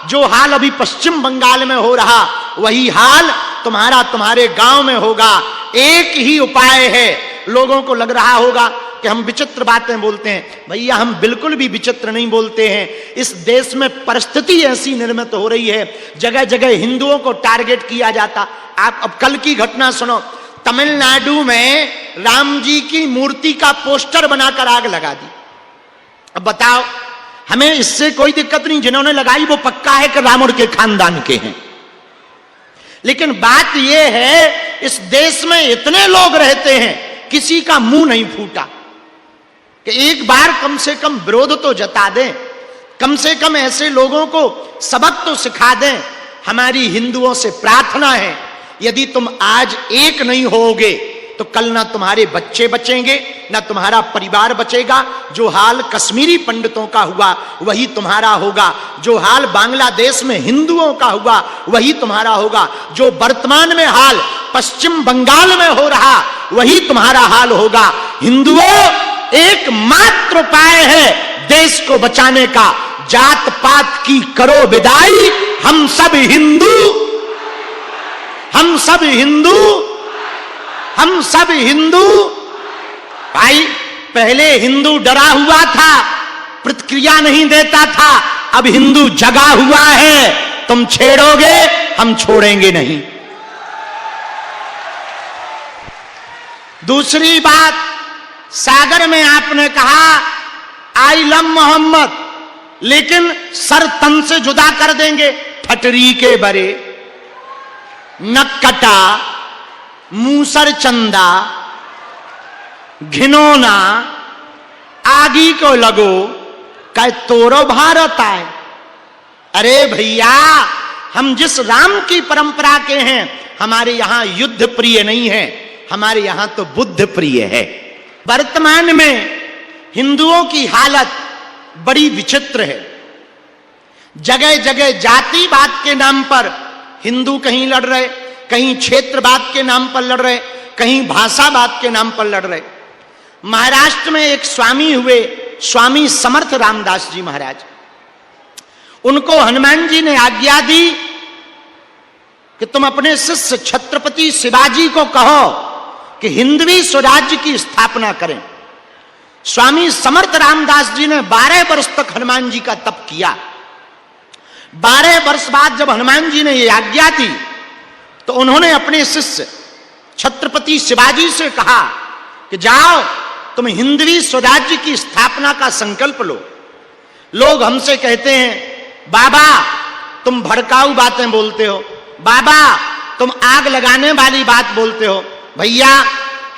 जो हाल अभी पश्चिम बंगाल में हो रहा वही हाल तुम्हारे गांव में होगा। एक ही उपाय है। लोगों को लग रहा होगा कि हम विचित्र बातें बोलते हैं। भैया हम बिल्कुल भी विचित्र नहीं बोलते हैं। इस देश में परिस्थिति ऐसी निर्मित हो रही है, जगह जगह हिंदुओं को टारगेट किया जाता। आप अब कल की घटना सुनो, तमिलनाडु में राम जी की मूर्ति का पोस्टर बनाकर आग लगा दी। अब बताओ, हमें इससे कोई दिक्कत नहीं, जिन्होंने लगाई वो पक्का है कि रावण के खानदान के हैं। लेकिन बात यह है, इस देश में इतने लोग रहते हैं, किसी का मुंह नहीं फूटा कि एक बार कम से कम विरोध तो जता दें, कम से कम ऐसे लोगों को सबक तो सिखा दें। हमारी हिंदुओं से प्रार्थना है, यदि तुम आज एक नहीं होगे तो कल ना तुम्हारे बच्चे बचेंगे, ना तुम्हारा परिवार बचेगा। जो हाल कश्मीरी पंडितों का हुआ वही तुम्हारा होगा। जो हाल बांग्लादेश में हिंदुओं का हुआ वही तुम्हारा होगा। जो वर्तमान में हाल पश्चिम बंगाल में हो रहा वही तुम्हारा हाल होगा। हिंदुओं, एकमात्र उपाय है देश को बचाने का, जात पात की करो विदाई, हम सब हिंदू, हम सब हिंदू, हम सब हिंदू। भाई पहले हिंदू डरा हुआ था, प्रतिक्रिया नहीं देता था, अब हिंदू जगा हुआ है। तुम छेड़ोगे हम छोड़ेंगे नहीं। दूसरी बात, सागर में आपने कहा आई लव मोहम्मद, लेकिन सर तन से जुदा कर देंगे। फटरी के बरे, नक्कटा, मूसर चंदा, घिनौना, आगी को लगो, कह तोरो भारत आए। अरे भैया, हम जिस राम की परंपरा के हैं, हमारे यहां युद्ध प्रिय नहीं है, हमारे यहां तो बुद्ध प्रिय है। वर्तमान में हिंदुओं की हालत बड़ी विचित्र है। जगह जगह जातिवाद के नाम पर हिंदू कहीं लड़ रहे, कहीं क्षेत्रवाद के नाम पर लड़ रहे, कहीं भाषावाद के नाम पर लड़ रहे। महाराष्ट्र में एक स्वामी हुए, स्वामी समर्थ रामदास जी महाराज, उनको हनुमान जी ने आज्ञा दी कि तुम अपने शिष्य छत्रपति शिवाजी को कहो कि हिंदवी स्वराज्य की स्थापना करें। स्वामी समर्थ रामदास जी ने 12 वर्ष तक हनुमान जी का तप किया। 12 वर्ष बाद जब हनुमान जी ने यह आज्ञा दी तो उन्होंने अपने शिष्य छत्रपति शिवाजी से कहा कि जाओ तुम हिंदवी स्वराज्य की स्थापना का संकल्प लो। लोग हमसे कहते हैं बाबा तुम भड़काऊ बातें बोलते हो, बाबा तुम आग लगाने वाली बात बोलते हो। भैया,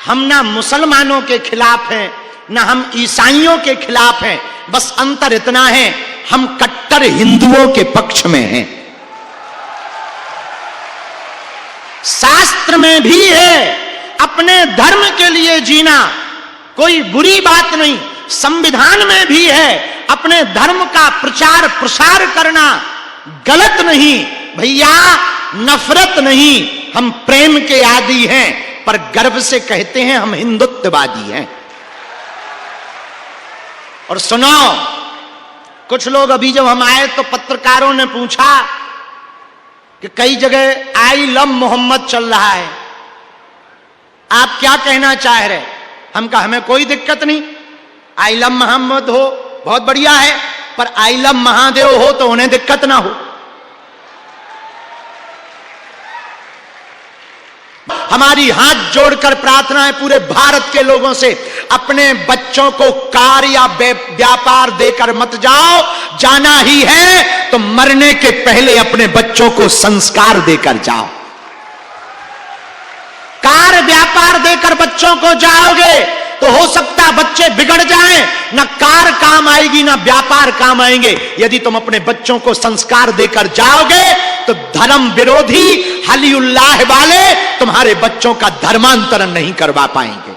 हम ना मुसलमानों के खिलाफ हैं, ना हम ईसाइयों के खिलाफ हैं, बस अंतर इतना है, हम कट्टर हिंदुओं के पक्ष में हैं। शास्त्र में भी है अपने धर्म के लिए जीना कोई बुरी बात नहीं, संविधान में भी है अपने धर्म का प्रचार प्रसार करना गलत नहीं। भैया, नफरत नहीं, हम प्रेम के आदी हैं, पर गर्व से कहते हैं हम हिंदुत्ववादी हैं। और सुनो, कुछ लोग अभी जब हम आए तो पत्रकारों ने पूछा कि कई जगह आई लव मोहम्मद चल रहा है, आप क्या कहना चाह रहे? हम कहा हमें कोई दिक्कत नहीं, आई लव मोहम्मद हो बहुत बढ़िया है, पर आई लव महादेव हो तो उन्हें दिक्कत ना हो। हमारी हाथ जोड़कर प्रार्थना है पूरे भारत के लोगों से, अपने बच्चों को कार या व्यापार देकर मत जाओ। जाना ही है तो मरने के पहले अपने बच्चों को संस्कार देकर जाओ। कार व्यापार देकर बच्चों को जाओगे तो हो सकता बच्चे बिगड़ जाएं, ना कार काम आएगी ना व्यापार काम आएंगे। यदि तुम अपने बच्चों को संस्कार देकर जाओगे तो धर्म विरोधी हलीउल्लाह वाले तुम्हारे बच्चों का धर्मांतरण नहीं करवा पाएंगे।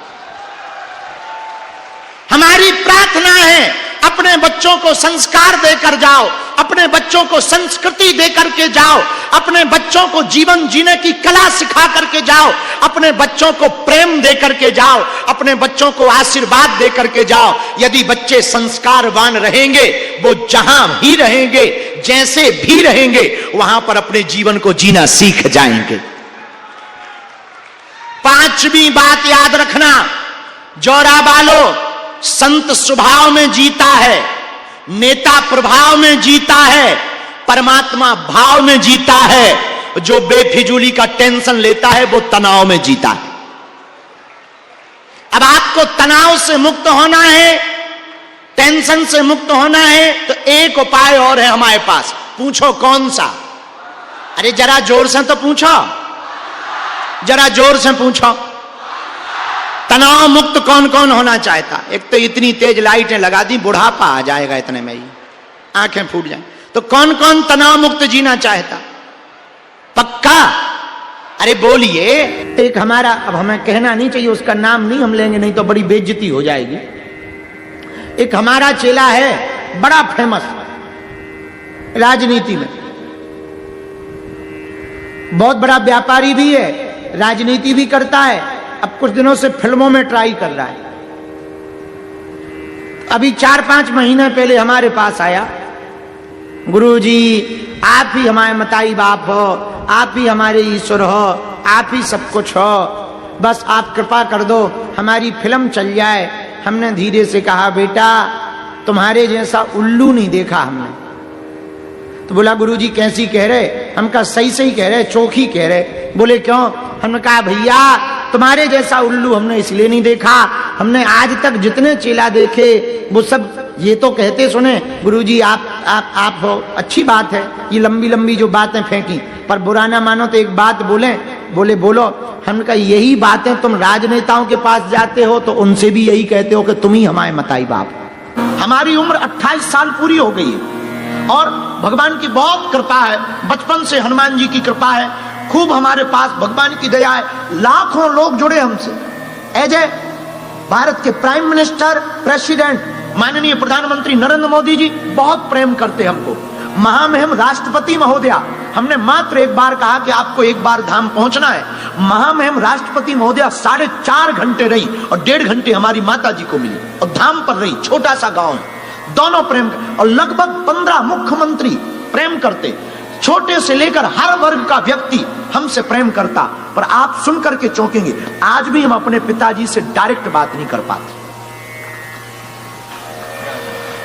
हमारी प्रार्थना है अपने बच्चों को संस्कार देकर जाओ, अपने बच्चों को संस्कृति दे करके जाओ, अपने बच्चों को जीवन जीने की कला सिखा करके जाओ, अपने बच्चों को प्रेम दे करके जाओ, अपने बच्चों को आशीर्वाद दे करके जाओ। यदि बच्चे संस्कारवान रहेंगे, वो जहां भी रहेंगे, जैसे भी रहेंगे, वहां पर अपने जीवन को जीना सीख जाएंगे। पांचवी बात याद रखना, जोरा बालो, संत स्वभाव में जीता है, नेता प्रभाव में जीता है, परमात्मा भाव में जीता है। जो बेफिजूली का टेंशन लेता है वो तनाव में जीता है। अब आपको तनाव से मुक्त होना है, टेंशन से मुक्त होना है, तो एक उपाय और है हमारे पास। पूछो कौन सा? अरे जरा जोर से तो पूछो, जरा जोर से पूछो। तनाव मुक्त कौन कौन होना चाहता? एक तो इतनी तेज लाइटें लगा दी, बुढ़ापा आ जाएगा इतने में ही, आंखें फूट जाए। तो कौन कौन तनाव मुक्त जीना चाहता? पक्का? अरे बोलिए। एक हमारा, अब हमें कहना नहीं चाहिए, उसका नाम नहीं हम लेंगे, नहीं तो बड़ी बेइज्जती हो जाएगी। एक हमारा चेला है, बड़ा फेमस राजनीति में, बहुत बड़ा व्यापारी भी है, राजनीति भी करता है। अब कुछ दिनों से फिल्मों में ट्राई कर रहा है। अभी 4-5 महीने पहले हमारे पास आया, गुरुजी आप ही हमारे मताई बाप हो, आप ही हमारे ईश्वर हो, आप ही सब कुछ हो, बस आप कृपा कर दो हमारी फिल्म चल जाए। हमने धीरे से कहा, बेटा तुम्हारे जैसा उल्लू नहीं देखा हमने। तो बोला गुरुजी कैसी कह रहे? हम कहा सही सही कह रहे, चौखी कह रहे। बोले क्यों? हमने कहा भैया तुम्हारे जैसा उल्लू हमने इसलिए नहीं देखा, हमने आज तक जितने चेला देखे वो सब ये तो कहते सुने गुरुजी आप हो, अच्छी बात है, ये लंबी लंबी जो बातें फेंकी, पर बुरा ना मानो तो एक बात बोले। बोले बोलो। हमने कहा यही बातें तुम राजनेताओं के पास जाते हो तो उनसे भी यही कहते हो कि तुम ही हमारे मताई बाप। हमारी उम्र 28 साल पूरी हो गई है और भगवान की बहुत कृपा है, बचपन से हनुमान जी की कृपा है, खूब हमारे पास भगवान की दया है। लाखों लोग जुड़े हमसे। अजय भारत के प्राइम मिनिस्टर, प्रेसिडेंट, माननीय प्रधानमंत्री नरेंद्र मोदी जी बहुत प्रेम करते हमको। महामहिम राष्ट्रपति महोदया, हमने मात्र एक बार कहा कि आपको एक बार धाम पहुंचना है। महामहिम राष्ट्रपति महोदया 4.5 घंटे रही और 1.5 घंटे हमारी माता जी को मिली और धाम पर रही। छोटा सा गांव है, दोनों प्रेम और लगभग 15 मुख्यमंत्री प्रेम करते। छोटे से लेकर हर वर्ग का व्यक्ति हमसे प्रेम करता। पर आप सुनकर के चौंकेंगे, आज भी हम अपने पिताजी से डायरेक्ट बात नहीं कर पाते।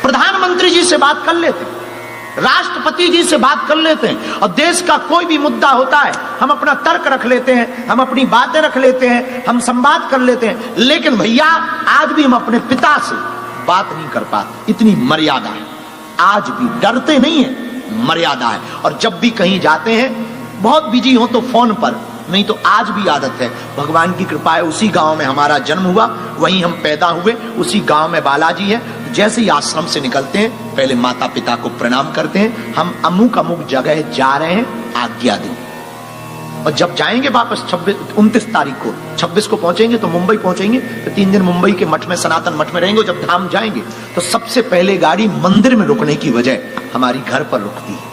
प्रधानमंत्री जी से बात कर लेते, राष्ट्रपति जी से बात कर लेते हैं और देश का कोई भी मुद्दा होता है हम अपना तर्क रख लेते हैं, हम अपनी बातें रख लेते हैं, हम संवाद कर लेते हैं। लेकिन भैया आज भी हम अपने पिता से बात नहीं कर पाते, इतनी मर्यादा है। आज भी डरते नहीं है, मर्यादा है। और जब भी कहीं जाते हैं, बहुत बिजी हो तो फोन पर, नहीं तो आज भी आदत है। भगवान की कृपा है, उसी गांव में हमारा जन्म हुआ, वहीं हम पैदा हुए, उसी गांव में बालाजी है। जैसे ही आश्रम से निकलते हैं पहले माता पिता को प्रणाम करते हैं, हम अमुक अमुक जगह जा रहे हैं, आज्ञा दें। और जब जाएंगे वापस 29 तारीख को, 26 को पहुंचेंगे तो मुंबई पहुंचेंगे, तो 3 दिन मुंबई के मठ में, सनातन मठ में रहेंगे। जब धाम जाएंगे तो सबसे पहले गाड़ी मंदिर में रुकने की वजह हमारी घर पर रुकती है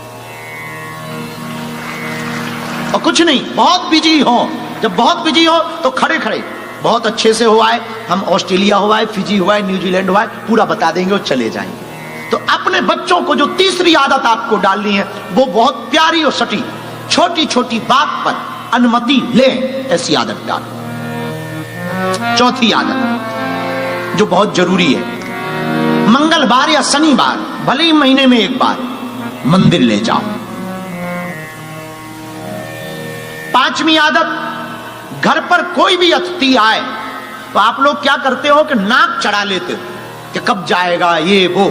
और कुछ नहीं। बहुत बिजी हो, जब बहुत बिजी हो तो खड़े खड़े बहुत अच्छे से हुआ है, हम ऑस्ट्रेलिया हुआ है, फिजी हुआ है, न्यूजीलैंड हुआ है, पूरा बता देंगे और चले जाएंगे। तो अपने बच्चों को जो तीसरी आदत आपको डालनी है वो बहुत प्यारी और सटी, छोटी छोटी बात पर अनुमति ले, ऐसी आदत डालो। चौथी आदत जो बहुत जरूरी है, मंगलवार या शनिवार, भले ही महीने में एक बार मंदिर ले जाओ। पांचवी आदत, घर पर कोई भी अतिथि आए तो आप लोग क्या करते हो कि नाक चढ़ा लेते हो कि कब जाएगा ये वो।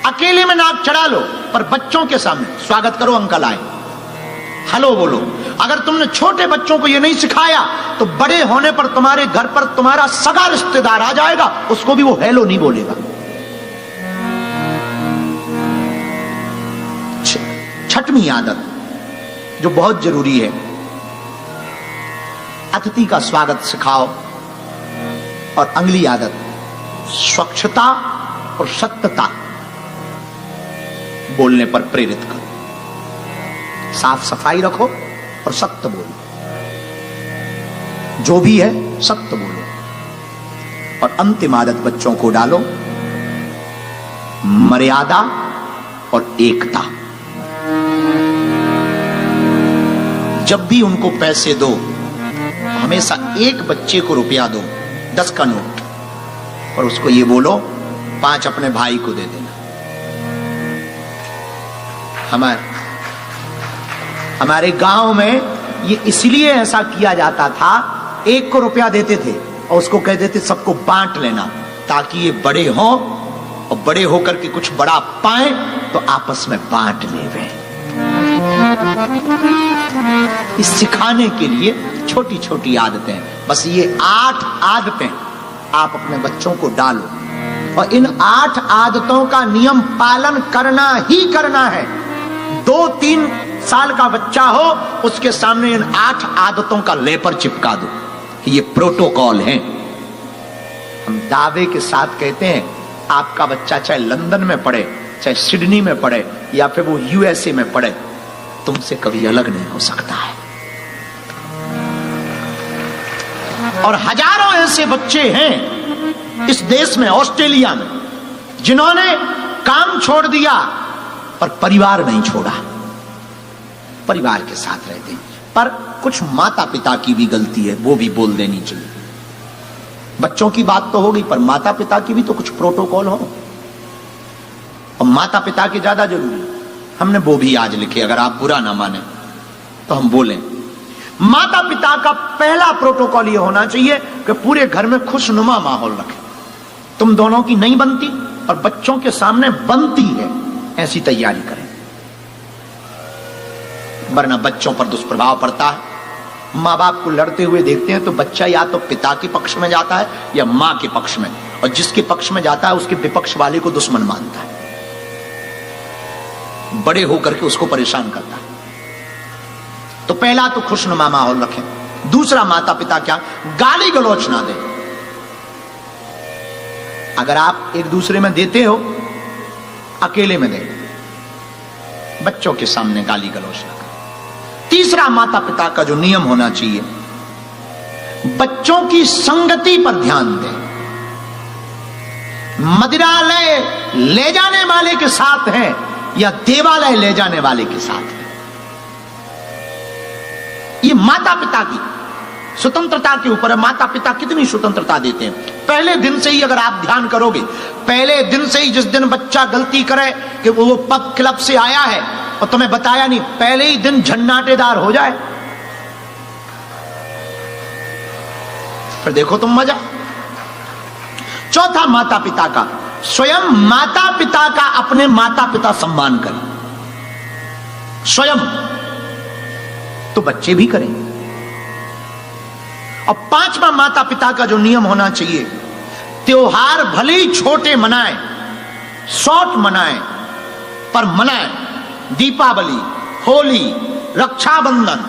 अकेले में नाक चढ़ा लो, पर बच्चों के सामने स्वागत करो, अंकल आए, हेलो बोलो। अगर तुमने छोटे बच्चों को ये नहीं सिखाया तो बड़े होने पर तुम्हारे घर पर तुम्हारा सगा रिश्तेदार आ जाएगा, उसको भी वो हेलो नहीं बोलेगा। छठवीं आदत जो बहुत जरूरी है, अतिथि का स्वागत सिखाओ। और अगली आदत स्वच्छता और सत्यता, बोलने पर प्रेरित करो, साफ सफाई रखो और सत्य बोलो, जो भी है सत्य बोलो। और अंतिम आदत बच्चों को डालो, मर्यादा और एकता। जब भी उनको पैसे दो, हमेशा एक बच्चे को रुपया दो, 10 का नोट, और उसको ये बोलो 5 अपने भाई को दे देना। हमारे गांव में ये इसलिए ऐसा किया जाता था, एक को रुपया देते थे और उसको कहते थे सबको बांट लेना, ताकि ये बड़े हों और बड़े होकर के कुछ बड़ा पाए तो आपस में बांट लेवे। इस सिखाने के लिए छोटी छोटी आदतें, बस ये 8 आदतें आप अपने बच्चों को डालो, और इन 8 आदतों का नियम पालन करना ही करना है। 2-3 साल का बच्चा हो, उसके सामने इन 8 आदतों का लेपर चिपका दो, ये प्रोटोकॉल है। हम दावे के साथ कहते हैं, आपका बच्चा चाहे लंदन में पढ़े, चाहे सिडनी में पढ़े, या फिर वो यूएसए में पढ़े, तुमसे कभी अलग नहीं हो सकता है। और हजारों ऐसे बच्चे हैं इस देश में, ऑस्ट्रेलिया में, जिन्होंने काम छोड़ दिया पर परिवार नहीं छोड़ा, परिवार के साथ रहते हैं। पर कुछ माता पिता की भी गलती है, वो भी बोल देनी चाहिए। बच्चों की बात तो होगी, पर माता पिता की भी तो कुछ प्रोटोकॉल हो, और माता पिता के ज्यादा जरूरी। हमने वो भी आज लिखे, अगर आप बुरा ना माने तो हम बोलें। माता पिता का पहला प्रोटोकॉल ये होना चाहिए कि पूरे घर में खुशनुमा माहौल रखें। तुम दोनों की नहीं बनती और बच्चों के सामने बनती है, ऐसी तैयारी करें, वरना बच्चों पर दुष्प्रभाव पड़ता है। माँ बाप को लड़ते हुए देखते हैं तो बच्चा या तो पिता के पक्ष में जाता है या माँ के पक्ष में, और जिसके पक्ष में जाता है उसके विपक्ष वाले को दुश्मन मानता है, बड़े होकर के उसको परेशान करता है। तो पहला तो खुशनुमा माहौल रखें। दूसरा, माता पिता क्या गाली गलौच ना दें। अगर आप एक दूसरे में देते हो, अकेले में दें, बच्चों के सामने गाली गलौच ना करें। तीसरा, माता पिता का जो नियम होना चाहिए, बच्चों की संगति पर ध्यान दें। मदिरालय ले जाने वाले के साथ हैं या देवालय ले जाने वाले के साथ है, ये माता पिता की स्वतंत्रता के ऊपर है। माता पिता कितनी स्वतंत्रता देते हैं। पहले दिन से ही अगर आप ध्यान करोगे, पहले दिन से ही, जिस दिन बच्चा गलती करे कि वो पब क्लब से आया है और तुम्हें बताया नहीं, पहले ही दिन झन्नाटेदार हो जाए, फिर देखो तुम मजा। चौथा, माता पिता का, स्वयं माता पिता का अपने माता पिता सम्मान करें, स्वयं, तो बच्चे भी करेंगे। और पांचवा, माता पिता का जो नियम होना चाहिए, त्योहार भले ही छोटे मनाएं, शॉर्ट मनाएं, पर मनाएं। दीपावली, होली, रक्षाबंधन,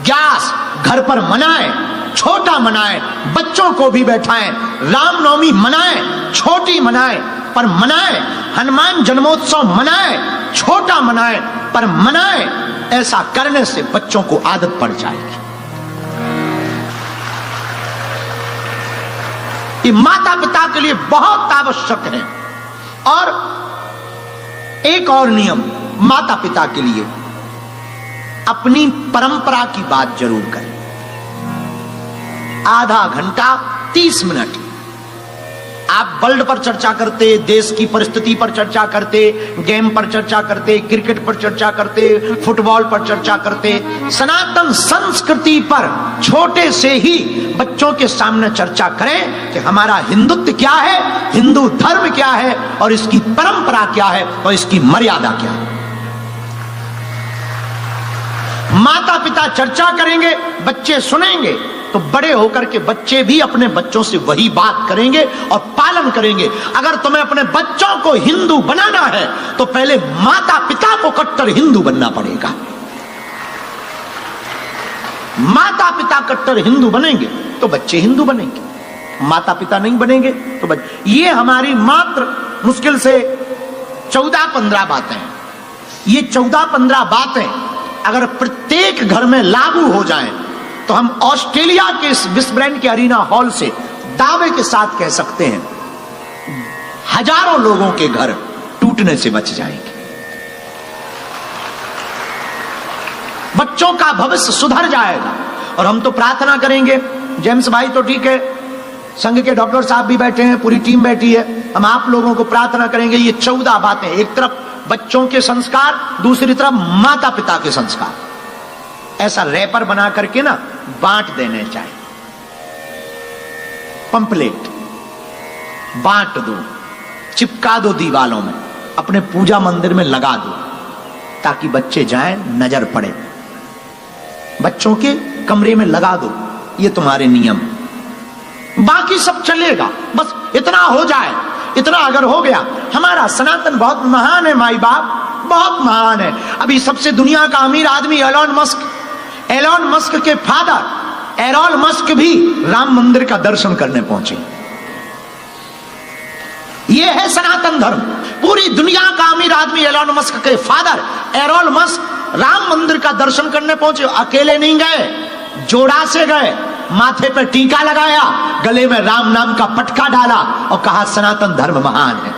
ग्यास घर पर मनाएं, छोटा मनाएं, बच्चों को भी बैठाएं। रामनवमी मनाएं, छोटी मनाएं, पर मनाएं। हनुमान जन्मोत्सव मनाएं, छोटा मनाएं, पर मनाएं। ऐसा करने से बच्चों को आदत पड़ जाएगी। ये माता पिता के लिए बहुत आवश्यक है। और एक और नियम माता पिता के लिए, अपनी परंपरा की बात जरूर करें। आधा घंटा 30 मिनट आप वर्ल्ड पर चर्चा करते, देश की परिस्थिति पर चर्चा करते, गेम पर चर्चा करते, क्रिकेट पर चर्चा करते, फुटबॉल पर चर्चा करते, सनातन संस्कृति पर छोटे से ही बच्चों के सामने चर्चा करें कि हमारा हिंदुत्व क्या है, हिंदू धर्म क्या है, और इसकी परंपरा क्या है, और इसकी मर्यादा क्या है। माता पिता चर्चा करेंगे, बच्चे सुनेंगे, तो बड़े होकर के बच्चे भी अपने बच्चों से वही बात करेंगे और पालन करेंगे। अगर तुम्हें अपने बच्चों को हिंदू बनाना है तो पहले माता पिता को कट्टर हिंदू बनना पड़ेगा। माता पिता कट्टर हिंदू बनेंगे तो बच्चे हिंदू बनेंगे, माता पिता नहीं बनेंगे तो बच्चे। ये हमारी मात्र मुश्किल से 14-15 बातें हैं। ये 14-15 बातें अगर प्रत्येक घर में लागू हो जाएं, तो हम ऑस्ट्रेलिया के इस विस्ब्रेंड के अरीना हॉल से दावे के साथ कह सकते हैं, हजारों लोगों के घर टूटने से बच जाएंगे। बच्चों का भविष्य सुधर जाएगा। और हम तो प्रार्थना करेंगे, जेम्स भाई तो ठीक है, संघ के डॉक्टर साहब भी बैठे हैं, पूरी टीम बैठी है, हम आप लोगों को प्रार्थना करेंगे ये 14 बातें, एक तरफ बच्चों के संस्कार, दूसरी तरफ माता पिता के संस्कार, ऐसा रैपर बना करके ना बांट देने चाहिए। पंपलेट बांट दो, चिपका दो दीवालों में, अपने पूजा मंदिर में लगा दो, ताकि बच्चे जाएं, नजर पड़े। बच्चों के कमरे में लगा दो, ये तुम्हारे नियम, बाकी सब चलेगा। बस इतना हो जाए, इतना अगर हो गया, हमारा सनातन बहुत महान है माई बाप, बहुत महान है। अभी सबसे दुनिया का अमीर आदमी एलोन मस्क के फादर एलोन मस्क भी राम मंदिर का दर्शन करने पहुंचे। यह है सनातन धर्म। पूरी दुनिया का अमीर आदमी एलोन मस्क के फादर एलोन मस्क राम मंदिर का दर्शन करने पहुंचे। अकेले नहीं गए, जोड़ा से गए, माथे पे टीका लगाया, गले में राम नाम का पटका डाला और कहा सनातन धर्म महान है।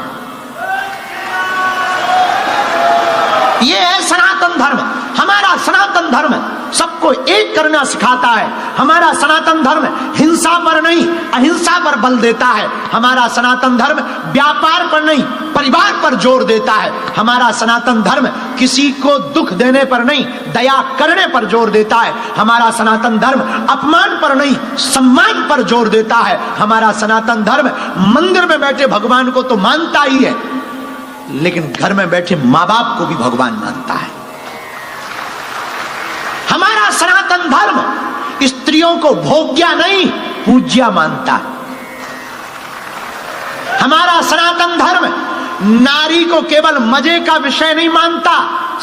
यह है सनातन धर्म। हमारा सनातन धर्म सबको एक करना सिखाता है। हमारा सनातन धर्म हिंसा पर नहीं, अहिंसा पर बल देता है। हमारा सनातन धर्म व्यापार पर नहीं, परिवार पर जोर देता है। हमारा सनातन धर्म किसी को दुख देने पर नहीं, दया करने पर जोर देता है। हमारा सनातन धर्म अपमान पर नहीं, सम्मान पर जोर देता है। हमारा सनातन धर्म मंदिर में बैठे भगवान को तो मानता ही है, लेकिन घर में बैठे मां बाप को भी भगवान मानता है। हमारा सनातन धर्म स्त्रियों को भोग्या नहीं, पूज्या मानता है। हमारा सनातन धर्म नारी को केवल मजे का विषय नहीं मानता,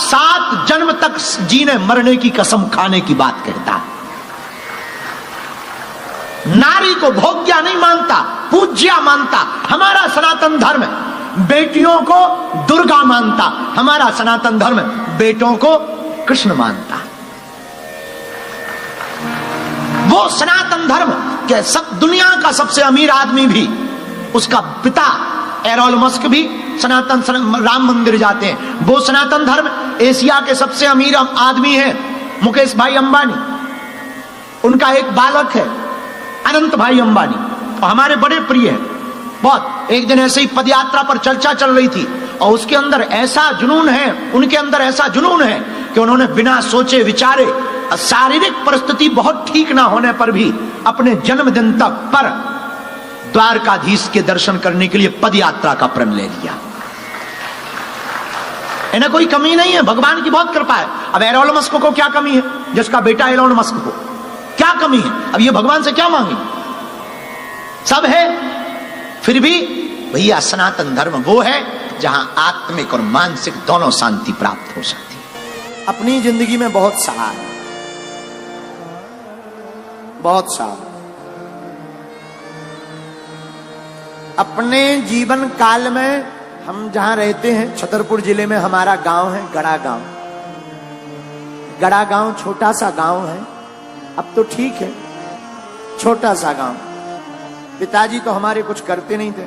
7 जन्म तक जीने मरने की कसम खाने की बात कहता है। नारी को भोग्या नहीं मानता, पूज्या मानता। हमारा सनातन धर्म बेटियों को दुर्गा मानता, हमारा सनातन धर्म बेटों को कृष्ण मानता। वो सनातन धर्म के सब दुनिया का सबसे अमीर आदमी भी, उसका पिता एलोन मस्क भी सनातन राम मंदिर जाते हैं। वो सनातन धर्म एशिया के सबसे अमीर आदमी हैं मुकेश भाई अंबानी, उनका एक बालक है अनंत भाई अंबानी, और हमारे बड़े प्रिय हैं बहुत। एक दिन ऐसे ही पदयात्रा पर चर्चा चल रही थी और उसके अंदर ऐसा जुनून है, उनके अंदर ऐसा जुनून है कि उन्होंने बिना सोचे विचारे, शारीरिक परिस्थिति बहुत ठीक ना होने पर भी अपने जन्मदिन तक पर द्वारकाधीश के दर्शन करने के लिए पदयात्रा का प्रण ले लिया। इन्हें कोई कमी नहीं है, भगवान की बहुत कृपा है। अब एलोन मस्क को क्या कमी है, जिसका बेटा एलोन मस्क को क्या कमी है? अब ये भगवान से क्या मांगे, सब है। फिर भी भैया सनातन धर्म वो है जहां आत्मिक और मानसिक दोनों शांति प्राप्त हो सकती है। अपनी जिंदगी में बहुत सहा है, बहुत सहा। अपने जीवन काल में हम जहां रहते हैं, छतरपुर जिले में हमारा गांव है गड़ा गांव। गड़ा गांव छोटा सा गांव है, अब तो ठीक है, छोटा सा गांव। पिताजी तो हमारे कुछ करते नहीं थे।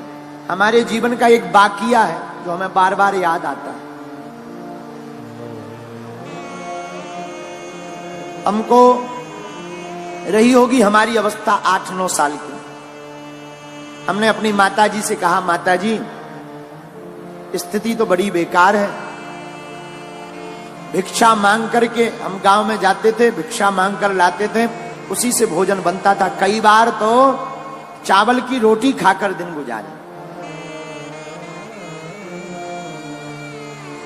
हमारे जीवन का एक बाकिया है जो हमें बार बार याद आता है। हमको रही होगी हमारी अवस्था 8-9 साल की। हमने अपनी माताजी से कहा, माताजी स्थिति तो बड़ी बेकार है, भिक्षा मांग करके हम गांव में जाते थे, भिक्षा मांग कर लाते थे, उसी से भोजन बनता था। कई बार तो चावल की रोटी खाकर दिन गुजारे।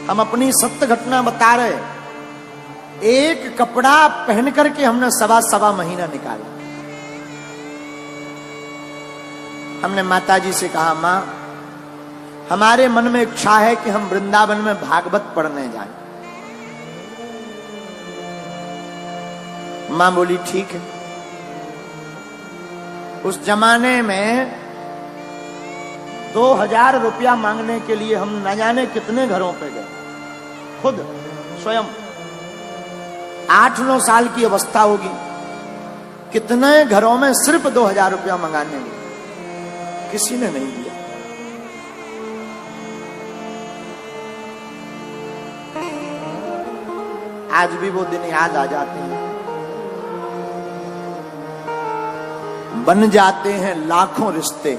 हम अपनी सत्य घटना बता रहे। एक कपड़ा पहन करके हमने सवा महीना निकाला। हमने माताजी से कहा, मां हमारे मन में इच्छा है कि हम वृंदावन में भागवत पढ़ने जाएं। मां बोली ठीक है। उस जमाने में 2000 रुपया मांगने के लिए हम न जाने कितने घरों पे गए। खुद स्वयं 8-9 साल की अवस्था होगी, कितने घरों में सिर्फ 2000 रुपया मंगाने में किसी ने नहीं दिया। आज भी वो दिन याद आ जाते हैं, बन जाते हैं लाखों रिश्ते,